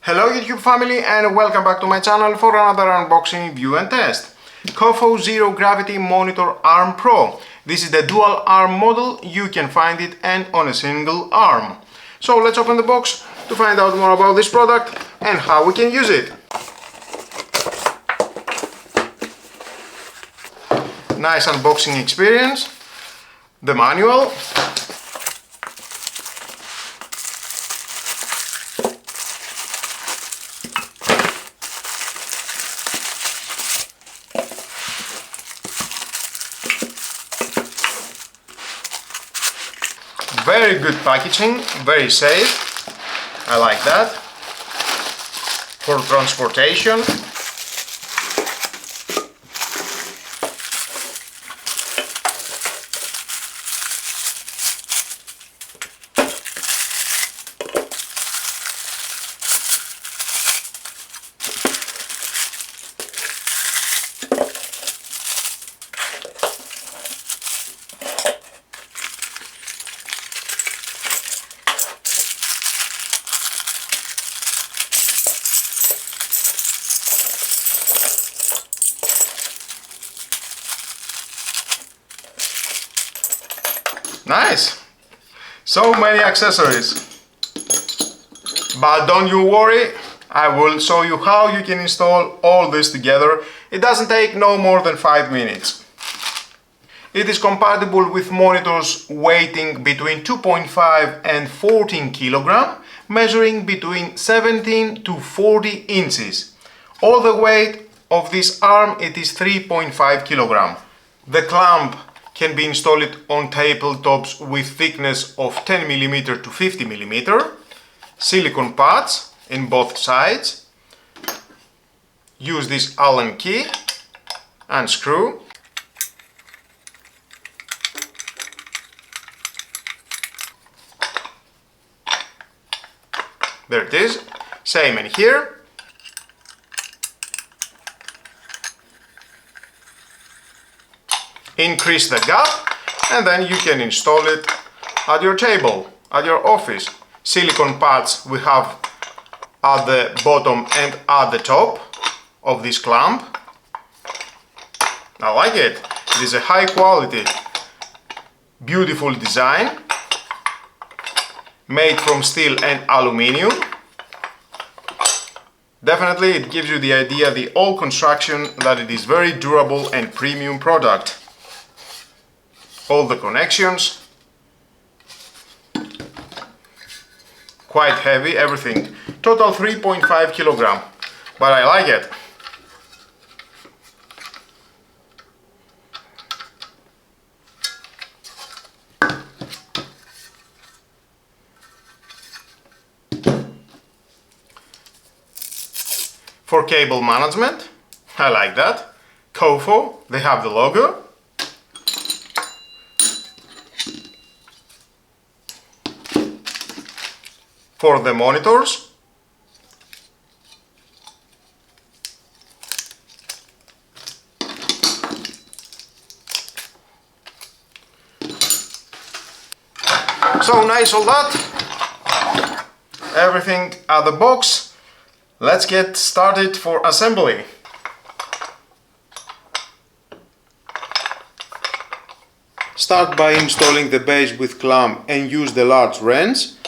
Hello YouTube family and welcome back to my channel for another unboxing, review and test. COFO Zero Gravity Monitor Arm Pro. This is the dual arm model. You can find it and on a single arm. So let's open the box to find out more about this product and how we can use it. Nice unboxing experience. The manual. Very good packaging, very safe. I like that. For transportation. Nice! So many accessories. But don't you worry, I will show you how you can install all this together. It doesn't take no more than 5 minutes. It is compatible with monitors weighing between 2.5 and 14 kg, measuring between 17 to 40 inches. All the weight of this arm it is 3.5 kg. The clamp can be installed on tabletops with thickness of 10 mm to 50 mm, silicone pads in both sides. Use this Allen key and screw. There it is, same in here. Increase the gap and then you can install it at your table, at your office. Silicone pads we have at the bottom and at the top of this clamp. I like it. It is a high quality, beautiful design, made from steel and aluminium. Definitely it gives you the idea, the whole construction, that it is very durable and premium product. All the connections, quite heavy, everything. Total 3.5 kg, but I like it. For cable management, I like that. COFO, they have the logo. For the monitors, so nice all that, everything at the box. Let's get started for assembly. Start by installing the base with clamp and use the large wrench.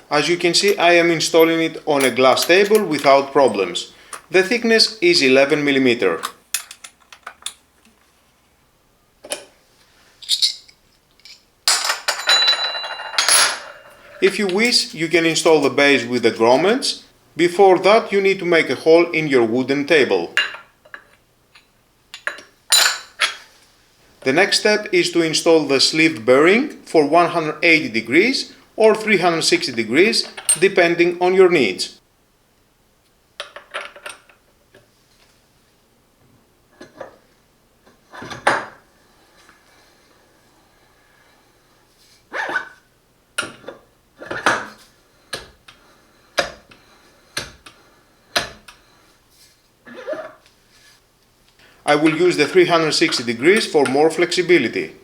As you can see, I am installing it on a glass table without problems. The thickness is 11 mm. If you wish, you can install the base with the grommets. Before that, you need to make a hole in your wooden table. The next step is to install the sleeve bearing for 180 degrees or 360 degrees, depending on your needs. I will use the 360 degrees for more flexibility.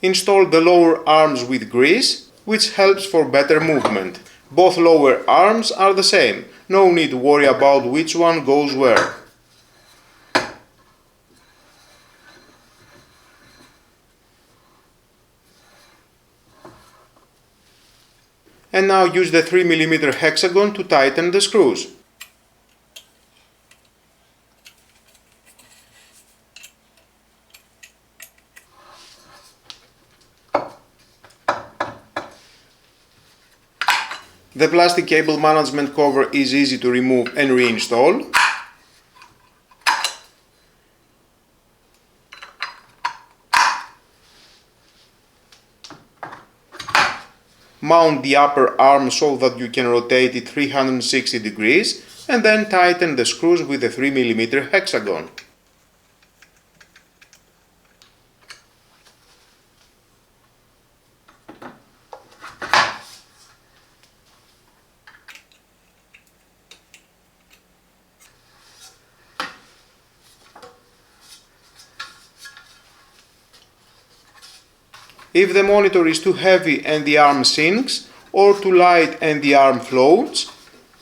Install the lower arms with grease, which helps for better movement. Both lower arms are the same, no need to worry about which one goes where. And now use the 3mm hexagon to tighten the screws. The plastic cable management cover is easy to remove and reinstall. Mount the upper arm so that you can rotate it 360 degrees and then tighten the screws with the 3mm hexagon. If the monitor is too heavy and the arm sinks, or too light and the arm floats,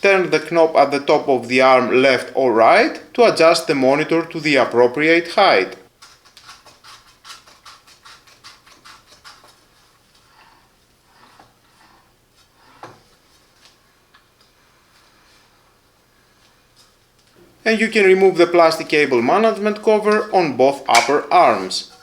turn the knob at the top of the arm left or right to adjust the monitor to the appropriate height. And you can remove the plastic cable management cover on both upper arms.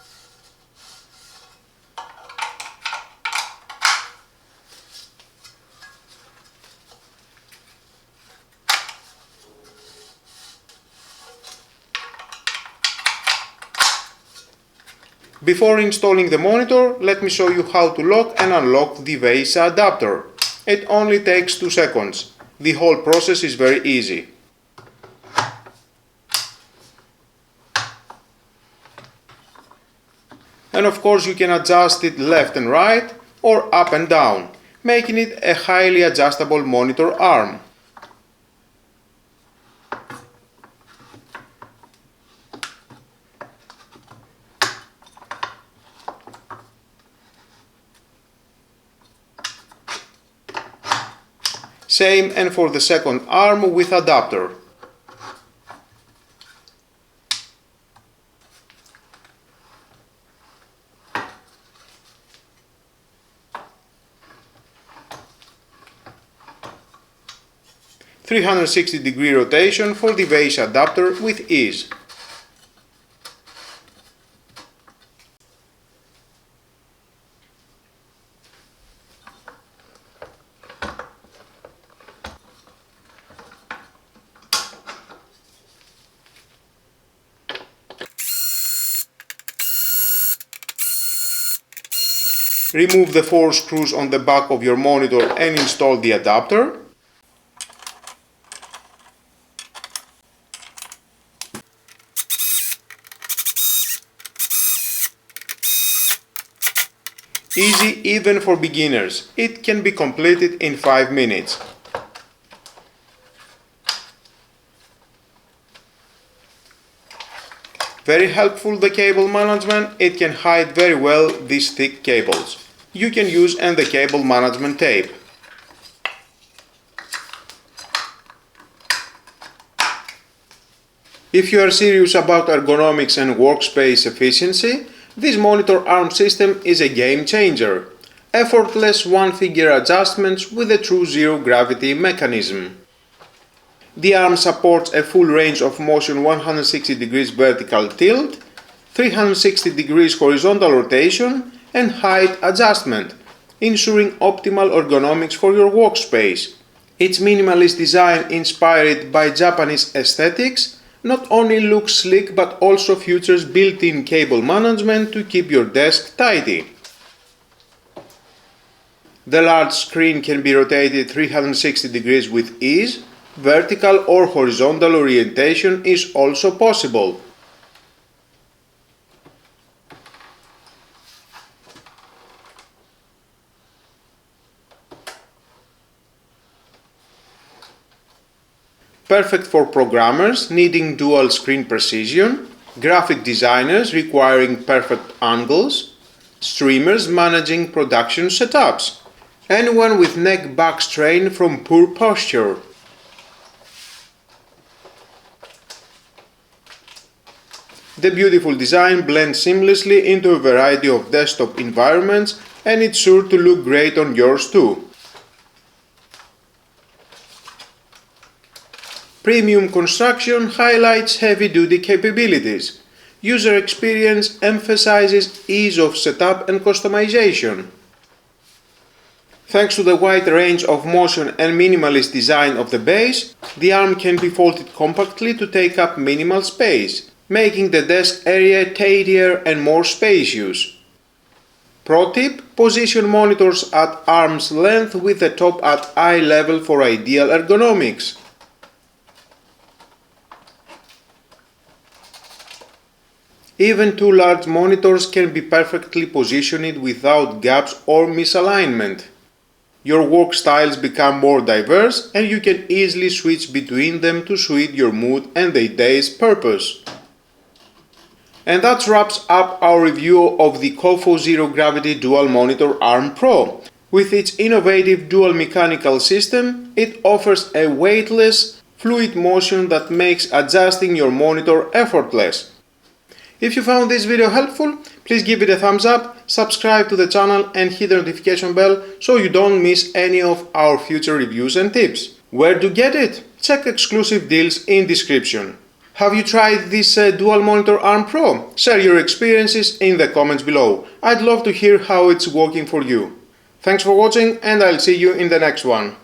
Before installing the monitor, let me show you how to lock and unlock the VESA adapter. It only takes 2 seconds. The whole process is very easy. And of course you can adjust it left and right or up and down, making it a highly adjustable monitor arm. Same and for the second arm with adapter. .360-degree rotation for the VESA adapter with ease. Remove the 4 screws on the back of your monitor and install the adapter. Easy even for beginners. It can be completed in 5 minutes. Very helpful the cable management. It can hide very well these thick cables. You can use and the cable management tape. If you are serious about ergonomics and workspace efficiency, this monitor arm system is a game changer. Effortless one-figure adjustments with a true zero-gravity mechanism. The arm supports a full range of motion: 160 degrees vertical tilt, 360 degrees horizontal rotation and height adjustment, ensuring optimal ergonomics for your workspace. Its minimalist design, inspired by Japanese aesthetics, not only looks sleek but also features built-in cable management to keep your desk tidy. The large screen can be rotated 360 degrees with ease. Vertical or horizontal orientation is also possible. Perfect for programmers needing dual screen precision, graphic designers requiring perfect angles, streamers managing production setups, anyone with neck back strain from poor posture. The beautiful design blends seamlessly into a variety of desktop environments, and it's sure to look great on yours too. Premium construction highlights heavy-duty capabilities. User experience emphasizes ease of setup and customization. Thanks to the wide range of motion and minimalist design of the base, the arm can be folded compactly to take up minimal space, making the desk area tidier and more spacious. Pro tip: position monitors at arm's length with the top at eye level for ideal ergonomics. Even two large monitors can be perfectly positioned without gaps or misalignment. Your work styles become more diverse and you can easily switch between them to suit your mood and the day's purpose. And that wraps up our review of the COFO Zero Gravity Dual Monitor Arm Pro. With its innovative dual mechanical system, it offers a weightless, fluid motion that makes adjusting your monitor effortless. If you found this video helpful, please give it a thumbs up, subscribe to the channel and hit the notification bell so you don't miss any of our future reviews and tips. Where to get it? Check exclusive deals in description. Have you tried this Dual Monitor Arm Pro? Share your experiences in the comments below. I'd love to hear how it's working for you. Thanks for watching and I'll see you in the next one.